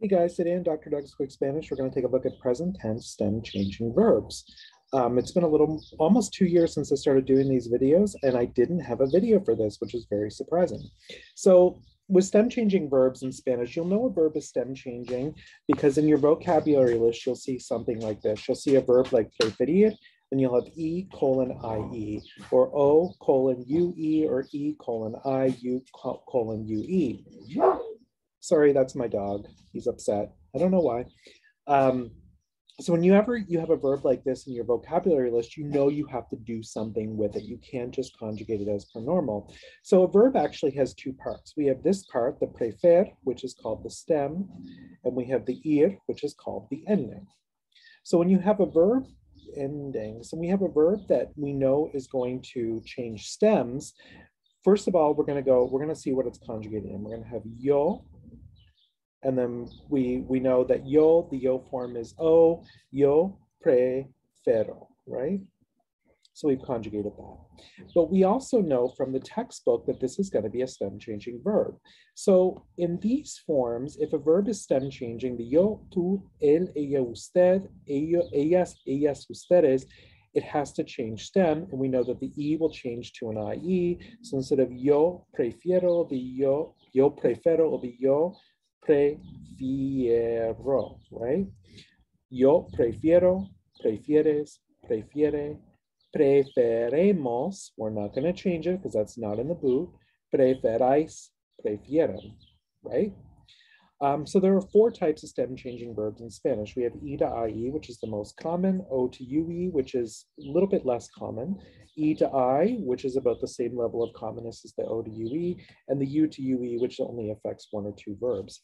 Hey guys, today on Dr. Doug's Quick Spanish, we're going to take a look at present tense stem changing verbs. It's been almost 2 years since I started doing these videos, and I didn't have a video for this, which is very surprising. So with stem changing verbs in Spanish, you'll know a verb is stem changing because in your vocabulary list, you'll see something like this. You'll see a verb like preferir, and you'll have E:, IE, or O:, UE, or E:, I, U:, UE. Sorry, that's my dog. He's upset. I don't know why. So whenever you have a verb like this in your vocabulary list, you know you have to do something with it. You can't just conjugate it as per normal. So a verb actually has two parts. We have this part, the prefer, which is called the stem, and we have the ir, which is called the ending. So when you have a verb ending, so we have a verb that we know is going to change stems. First of all, we're going to see what it's conjugated in. We're going to have yo. And then we know that yo, the yo form is o, yo prefiero, right? So we've conjugated that. But we also know from the textbook that this is going to be a stem changing verb. So in these forms, if a verb is stem changing, the yo, tú, él, ella, usted, ellas, ustedes, it has to change stem, and we know that the E will change to an IE. So instead of yo prefiero, it'll be yo prefiero, it'll be yo prefiero, right? Yo prefiero, prefieres, prefiere, preferemos. We're not going to change it because that's not in the boot. Preferáis, prefieren, right? So there are four types of stem changing verbs in Spanish. We have E to IE, which is the most common, O to UE, which is a little bit less common, E to I, which is about the same level of commonness as the O to UE, and the U to UE, which only affects one or two verbs.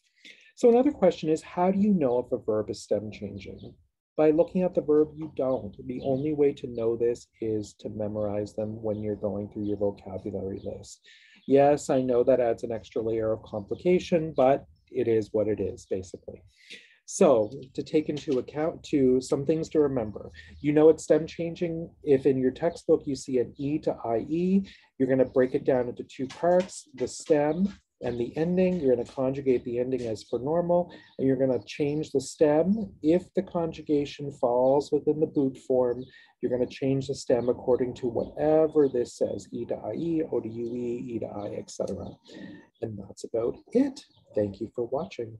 So another question is, how do you know if a verb is stem changing? By looking at the verb, you don't. The only way to know this is to memorize them when you're going through your vocabulary list. Yes, I know that adds an extra layer of complication, but it is what it is, basically. So to take into account some things to remember, you know it's stem changing. If in your textbook you see an E to IE, you're going to break it down into two parts, the stem and the ending. You're going to conjugate the ending as per normal, and you're going to change the stem. If the conjugation falls within the boot form, you're going to change the stem according to whatever this says, E to IE, O to UE, E to I, etc. And that's about it. Thank you for watching.